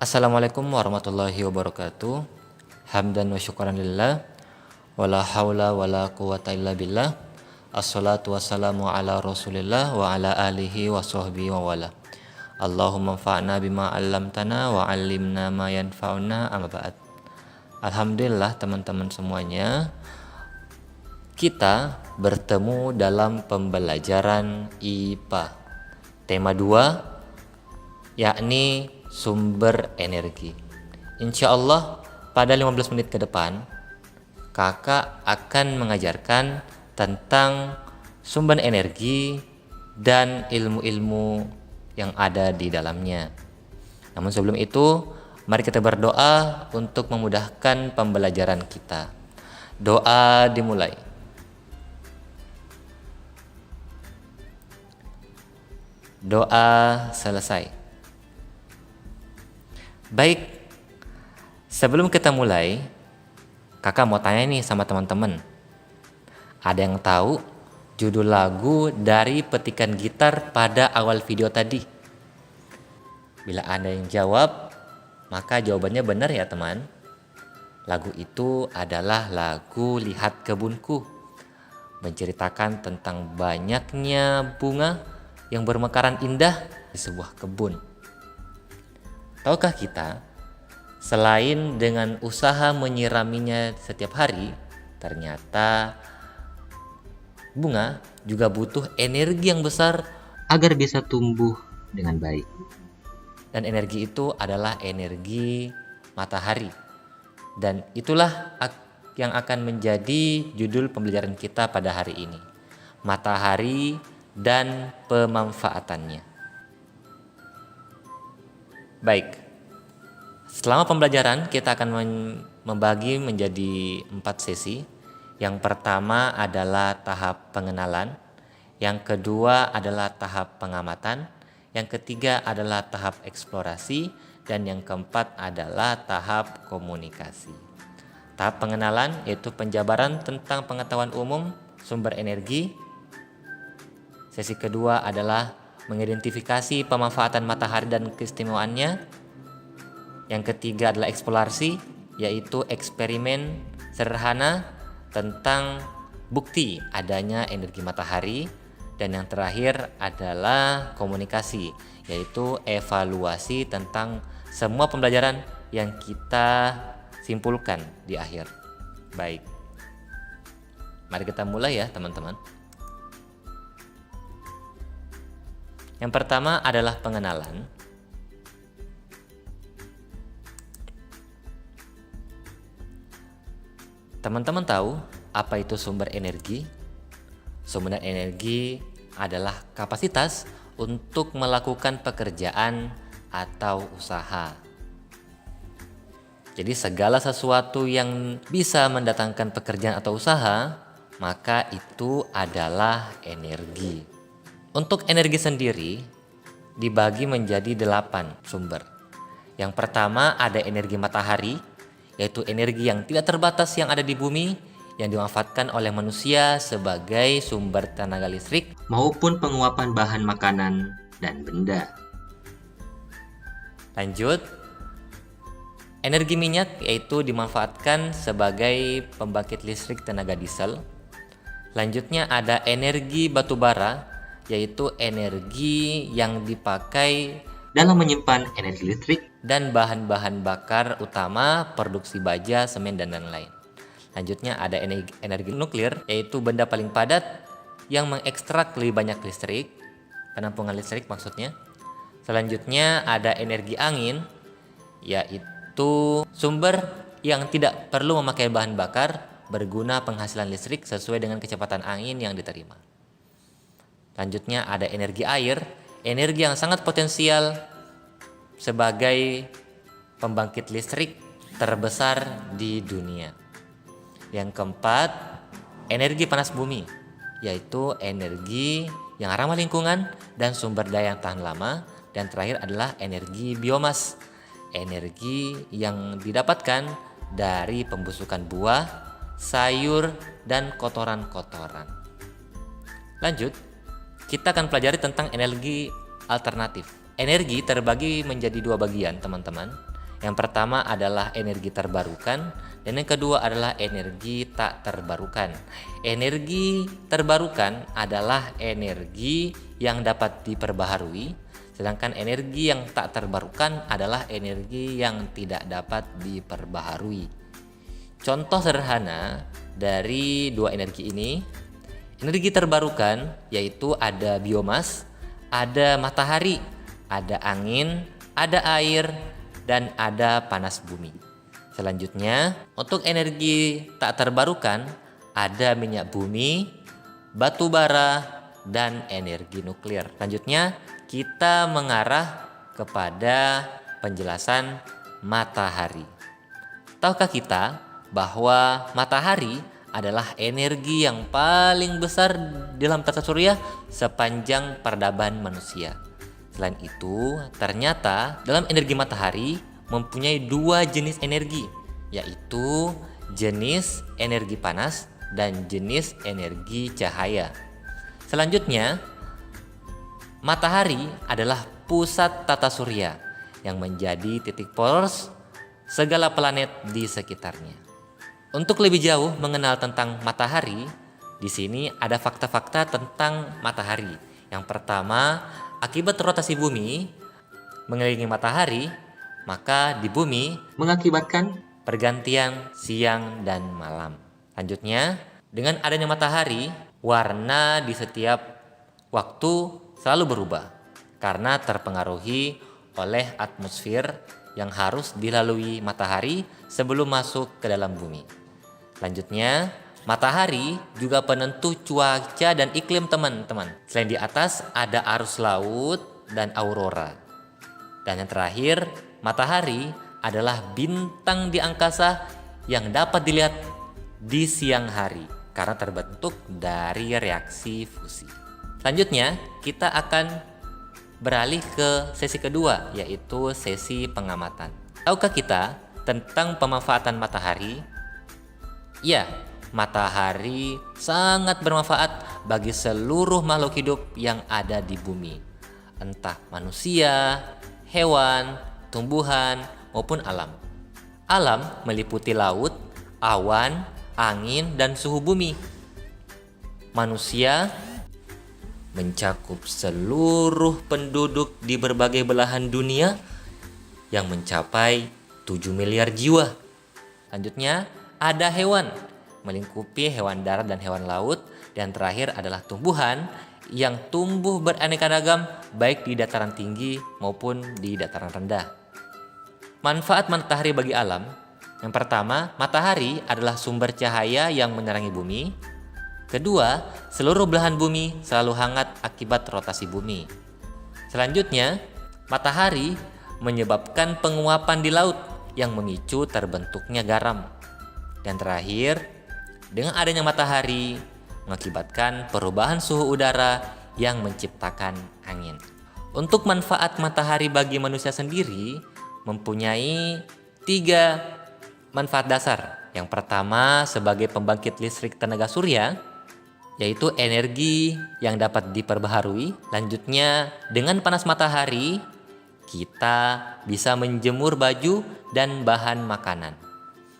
Assalamualaikum warahmatullahi wabarakatuh. Hamdan wa syukran lillah. Wala haula wala quwata illa billah. Assalatu wassalamu ala rasulillah wa ala alihi wa sahbihi wa wala. Allahumma fa'na bima 'allamtana wa 'allimna ma yanfa'una amma ba'd. Alhamdulillah teman-teman semuanya, kita bertemu dalam pembelajaran IPA. Tema 2 yakni sumber energi. Insya Allah pada 15 menit ke depan kakak akan mengajarkan tentang sumber energi dan ilmu-ilmu yang ada di dalamnya. Namun sebelum itu, mari kita berdoa untuk memudahkan pembelajaran kita. Doa dimulai. Doa selesai. Baik, sebelum kita mulai, kakak mau tanya nih sama teman-teman. Ada yang tahu judul lagu dari petikan gitar pada awal video tadi? Bila ada yang jawab, maka jawabannya benar ya teman. Lagu itu adalah lagu Lihat Kebunku, menceritakan tentang banyaknya bunga yang bermekaran indah di sebuah kebun. Tahukah kita, selain dengan usaha menyiraminya setiap hari, ternyata bunga juga butuh energi yang besar agar bisa tumbuh dengan baik. Dan energi itu adalah energi matahari. Dan itulah yang akan menjadi judul pembelajaran kita pada hari ini. Matahari dan pemanfaatannya. Baik, selama pembelajaran kita akan membagi menjadi 4 sesi. Yang pertama adalah tahap pengenalan, yang kedua adalah tahap pengamatan, yang ketiga adalah tahap eksplorasi, dan yang keempat adalah tahap komunikasi. Tahap pengenalan yaitu penjabaran tentang pengetahuan umum sumber energi. Sesi kedua adalah mengidentifikasi pemanfaatan matahari dan keistimewaannya. Yang ketiga adalah eksplorasi, yaitu eksperimen sederhana tentang bukti adanya energi matahari. Dan yang terakhir adalah komunikasi, yaitu evaluasi tentang semua pembelajaran yang kita simpulkan di akhir. Baik, mari kita mulai ya teman-teman. Yang pertama adalah pengenalan. Teman-teman tahu apa itu sumber energi? Sumber energi adalah kapasitas untuk melakukan pekerjaan atau usaha. Jadi segala sesuatu yang bisa mendatangkan pekerjaan atau usaha, maka itu adalah energi. Untuk energi sendiri dibagi menjadi 8 sumber. Yang pertama ada energi matahari, yaitu energi yang tidak terbatas yang ada di bumi, yang dimanfaatkan oleh manusia sebagai sumber tenaga listrik maupun penguapan bahan makanan dan benda. Lanjut, energi minyak yaitu dimanfaatkan sebagai pembangkit listrik tenaga diesel. Lanjutnya ada energi batu bara, yaitu energi yang dipakai dalam menyimpan energi listrik dan bahan-bahan bakar utama produksi baja, semen, dan lain-lain. Lanjutnya ada energi nuklir, yaitu benda paling padat yang mengekstrak lebih banyak listrik, penampungan listrik maksudnya. Selanjutnya ada energi angin, yaitu sumber yang tidak perlu memakai bahan bakar, berguna penghasilan listrik sesuai dengan kecepatan angin yang diterima. Lanjutnya ada energi air, energi yang sangat potensial sebagai pembangkit listrik terbesar di dunia. Yang keempat, energi panas bumi, yaitu energi yang ramah lingkungan dan sumber daya yang tahan lama. Dan terakhir adalah energi biomas, energi yang didapatkan dari pembusukan buah, sayur, dan kotoran-kotoran. Lanjut, kita akan pelajari tentang energi alternatif. Energi terbagi menjadi 2 bagian teman-teman. Yang pertama adalah energi terbarukan dan yang kedua adalah energi tak terbarukan. Energi terbarukan adalah energi yang dapat diperbaharui, sedangkan energi yang tak terbarukan adalah energi yang tidak dapat diperbaharui. Contoh sederhana dari dua energi ini, energi terbarukan yaitu ada biomas, ada matahari, ada angin, ada air, dan ada panas bumi. Selanjutnya, untuk energi tak terbarukan ada minyak bumi, batu bara, dan energi nuklir. Selanjutnya, kita mengarah kepada penjelasan matahari. Tahukah kita bahwa matahari adalah energi yang paling besar dalam tata surya sepanjang peradaban manusia. Selain itu, ternyata dalam energi matahari mempunyai dua jenis energi, yaitu jenis energi panas dan jenis energi cahaya. Selanjutnya, matahari adalah pusat tata surya yang menjadi titik poros segala planet di sekitarnya. Untuk lebih jauh mengenal tentang matahari, di sini ada fakta-fakta tentang matahari. Yang pertama, akibat rotasi bumi mengelilingi matahari, maka di bumi mengakibatkan pergantian siang dan malam. Selanjutnya, dengan adanya matahari, warna di setiap waktu selalu berubah karena terpengaruhi oleh atmosfer yang harus dilalui matahari sebelum masuk ke dalam bumi. Selanjutnya, matahari juga penentu cuaca dan iklim teman-teman. Selain di atas ada arus laut dan aurora. Dan yang terakhir, matahari adalah bintang di angkasa yang dapat dilihat di siang hari karena terbentuk dari reaksi fusi. Selanjutnya, kita akan beralih ke sesi kedua, yaitu sesi pengamatan. Tahukah kita tentang pemanfaatan matahari? Ya, matahari sangat bermanfaat bagi seluruh makhluk hidup yang ada di bumi, entah manusia, hewan, tumbuhan, maupun alam. Alam meliputi laut, awan, angin, dan suhu bumi. Manusia mencakup seluruh penduduk di berbagai belahan dunia yang mencapai 7 miliar jiwa. Selanjutnya, ada hewan, melingkupi hewan darat dan hewan laut. Dan terakhir adalah tumbuhan yang tumbuh beraneka ragam baik di dataran tinggi maupun di dataran rendah. Manfaat matahari bagi alam. Yang pertama, matahari adalah sumber cahaya yang menerangi bumi. Kedua, seluruh belahan bumi selalu hangat akibat rotasi bumi. Selanjutnya, matahari menyebabkan penguapan di laut yang memicu terbentuknya garam. Dan terakhir, dengan adanya matahari mengakibatkan perubahan suhu udara yang menciptakan angin. Untuk manfaat matahari bagi manusia sendiri mempunyai 3 manfaat dasar. Yang pertama, sebagai pembangkit listrik tenaga surya, yaitu energi yang dapat diperbaharui. Lanjutnya, dengan panas matahari, kita bisa menjemur baju dan bahan makanan.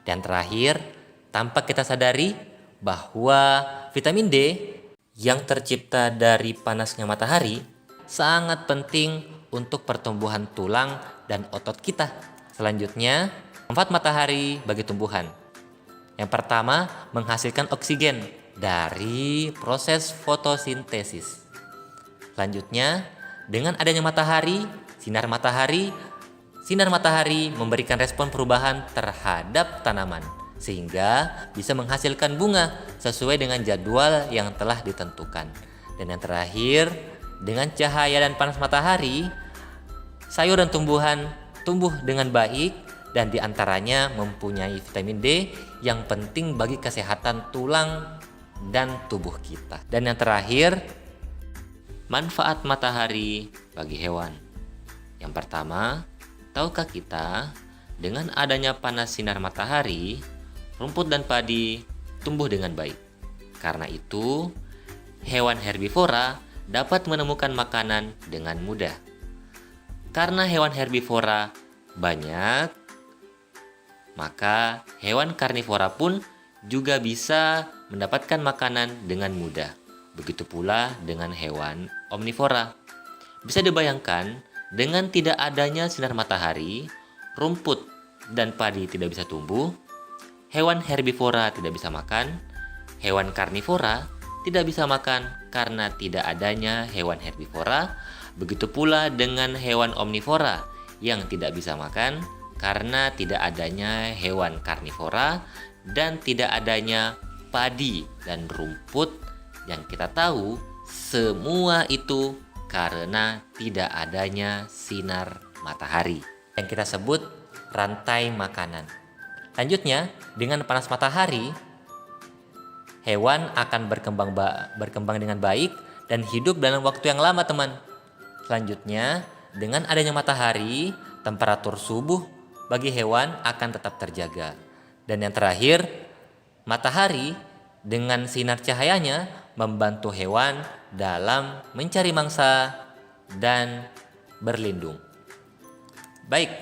Dan terakhir, tanpa kita sadari bahwa vitamin D yang tercipta dari panasnya matahari sangat penting untuk pertumbuhan tulang dan otot kita. Selanjutnya, manfaat matahari bagi tumbuhan. Yang pertama, menghasilkan oksigen dari proses fotosintesis. Selanjutnya, dengan adanya matahari, sinar matahari memberikan respon perubahan terhadap tanaman sehingga bisa menghasilkan bunga sesuai dengan jadwal yang telah ditentukan. Dan yang terakhir, dengan cahaya dan panas matahari, sayur dan tumbuhan tumbuh dengan baik dan diantaranya mempunyai vitamin D yang penting bagi kesehatan tulang dan tubuh kita. Dan yang terakhir, manfaat matahari bagi hewan. Yang pertama, tahukah kita dengan adanya panas sinar matahari, rumput dan padi tumbuh dengan baik. Karena itu, hewan herbivora dapat menemukan makanan dengan mudah. Karena hewan herbivora banyak, maka hewan karnivora pun juga bisa mendapatkan makanan dengan mudah. Begitu pula dengan hewan omnivora. Bisa dibayangkan, dengan tidak adanya sinar matahari, rumput dan padi tidak bisa tumbuh, hewan herbivora tidak bisa makan, hewan karnivora tidak bisa makan karena tidak adanya hewan herbivora. Begitu pula dengan hewan omnivora yang tidak bisa makan karena tidak adanya hewan karnivora dan tidak adanya padi dan rumput yang kita tahu semua itu karena tidak adanya sinar matahari yang kita sebut rantai makanan. Lanjutnya, dengan panas matahari, hewan akan berkembang dengan baik dan hidup dalam waktu yang lama, teman. Selanjutnya, dengan adanya matahari, temperatur subuh bagi hewan akan tetap terjaga. Dan yang terakhir, matahari dengan sinar cahayanya membantu hewan dalam mencari mangsa dan berlindung. Baik,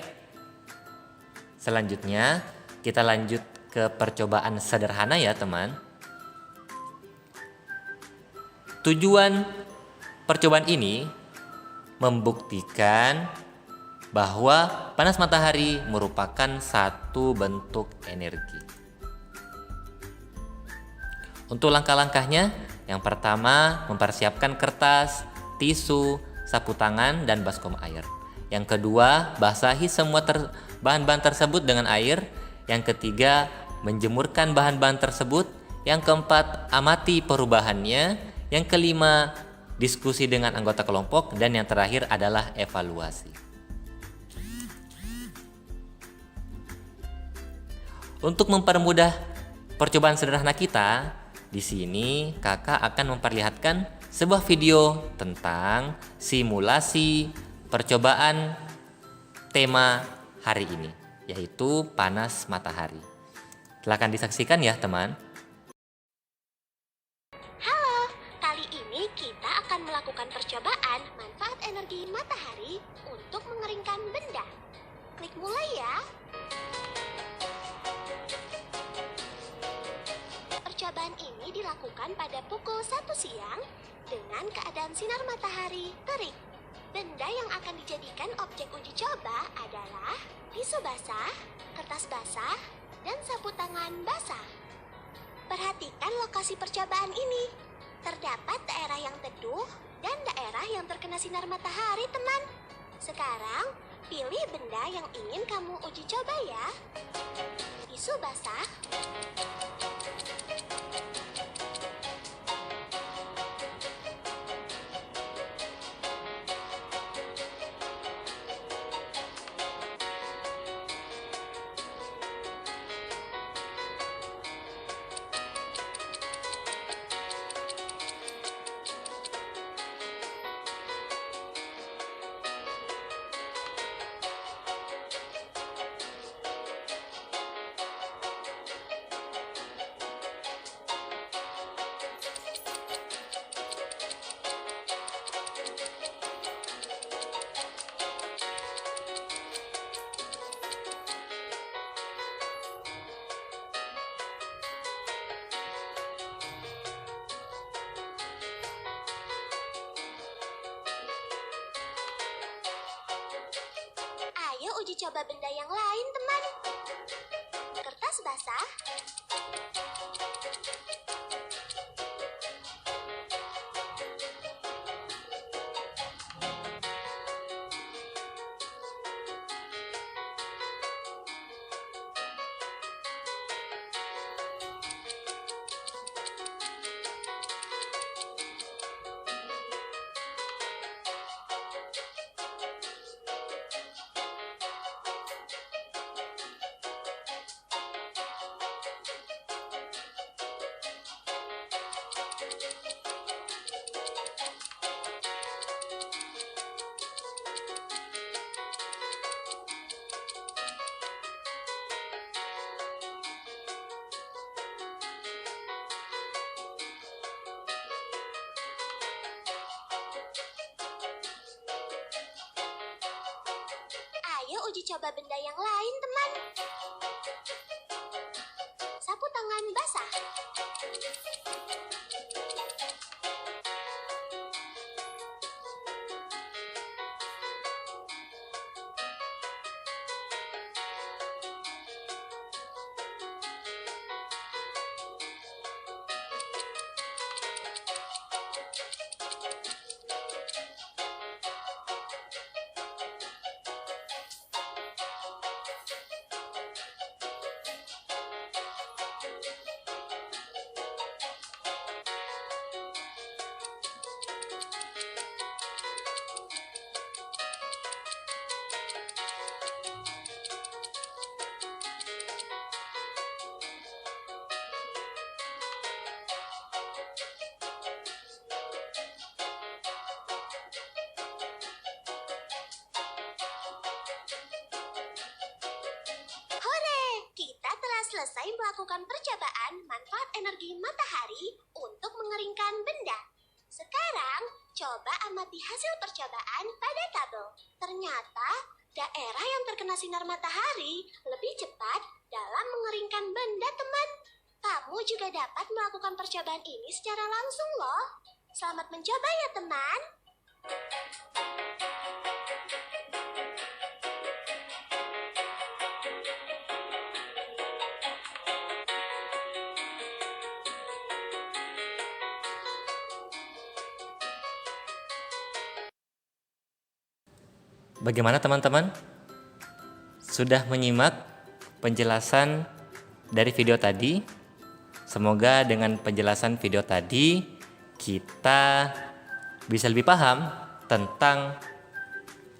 selanjutnya kita lanjut ke percobaan sederhana ya teman. Tujuan percobaan ini membuktikan bahwa panas matahari merupakan satu bentuk energi. Untuk langkah-langkahnya, yang pertama mempersiapkan kertas, tisu, sapu tangan, dan baskom air. Yang kedua, basahi semua bahan-bahan tersebut dengan air. Yang ketiga, menjemurkan bahan-bahan tersebut. Yang keempat, amati perubahannya. Yang kelima, diskusi dengan anggota kelompok. Dan yang terakhir adalah evaluasi. Untuk mempermudah percobaan sederhana kita, di sini kakak akan memperlihatkan sebuah video tentang simulasi percobaan tema hari ini, yaitu panas matahari. Silakan disaksikan ya teman. Halo, kali ini kita akan melakukan percobaan manfaat energi matahari untuk mengeringkan benda. Klik mulai ya. Percobaan ini dilakukan pada pukul 1 siang dengan keadaan sinar matahari terik. Benda yang akan dijadikan objek uji coba adalah tisu basah, kertas basah, dan sapu tangan basah. Perhatikan lokasi percobaan ini. Terdapat daerah yang teduh dan daerah yang terkena sinar matahari, teman. Sekarang, pilih benda yang ingin kamu uji coba ya. Tisu basah, ayo uji coba benda yang lain, teman. Kertas basah, uji coba benda yang lain, teman. Sapu tangan basah. Hore! Kita telah selesai melakukan percobaan manfaat energi matahari untuk mengeringkan benda. Sekarang, coba amati hasil percobaan pada tabel. Ternyata, daerah yang terkena sinar matahari lebih cepat dalam mengeringkan benda, teman. Kamu juga dapat melakukan percobaan ini secara langsung loh. Selamat mencoba ya, teman. Bagaimana teman-teman? Sudah menyimak penjelasan dari video tadi? Semoga dengan penjelasan video tadi kita bisa lebih paham tentang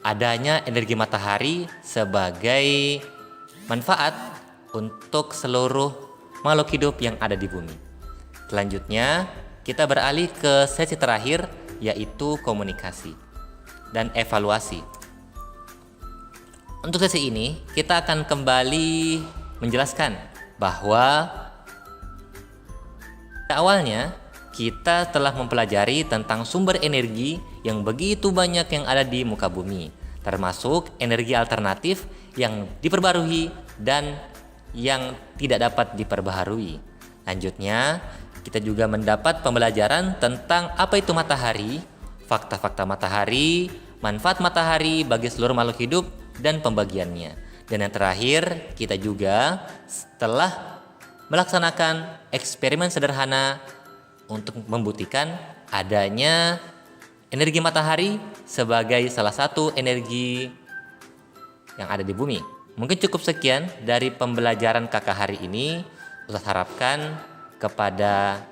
adanya energi matahari sebagai manfaat untuk seluruh makhluk hidup yang ada di bumi. Selanjutnya, kita beralih ke sesi terakhir, yaitu komunikasi dan evaluasi. Untuk sesi ini, kita akan kembali menjelaskan bahwa awalnya kita telah mempelajari tentang sumber energi yang begitu banyak yang ada di muka bumi, termasuk energi alternatif yang diperbarui dan yang tidak dapat diperbaharui. Lanjutnya, kita juga mendapat pembelajaran tentang apa itu matahari, fakta-fakta matahari, manfaat matahari bagi seluruh makhluk hidup, dan pembagiannya. Dan yang terakhir, kita juga telah melaksanakan eksperimen sederhana untuk membuktikan adanya energi matahari sebagai salah satu energi yang ada di bumi. Mungkin cukup sekian dari pembelajaran kakak hari ini. Ustaz harapkan kepada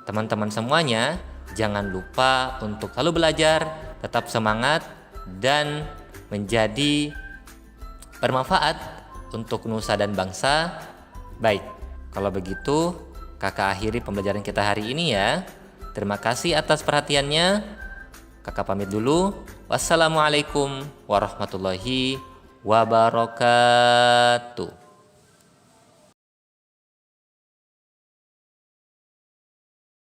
teman-teman semuanya, jangan lupa untuk selalu belajar, tetap semangat, dan menjadi bermanfaat untuk nusa dan bangsa. Baik, kalau begitu kakak akhiri pembelajaran kita hari ini ya. Terima kasih atas perhatiannya. Kakak pamit dulu. Wassalamualaikum warahmatullahi wabarakatuh.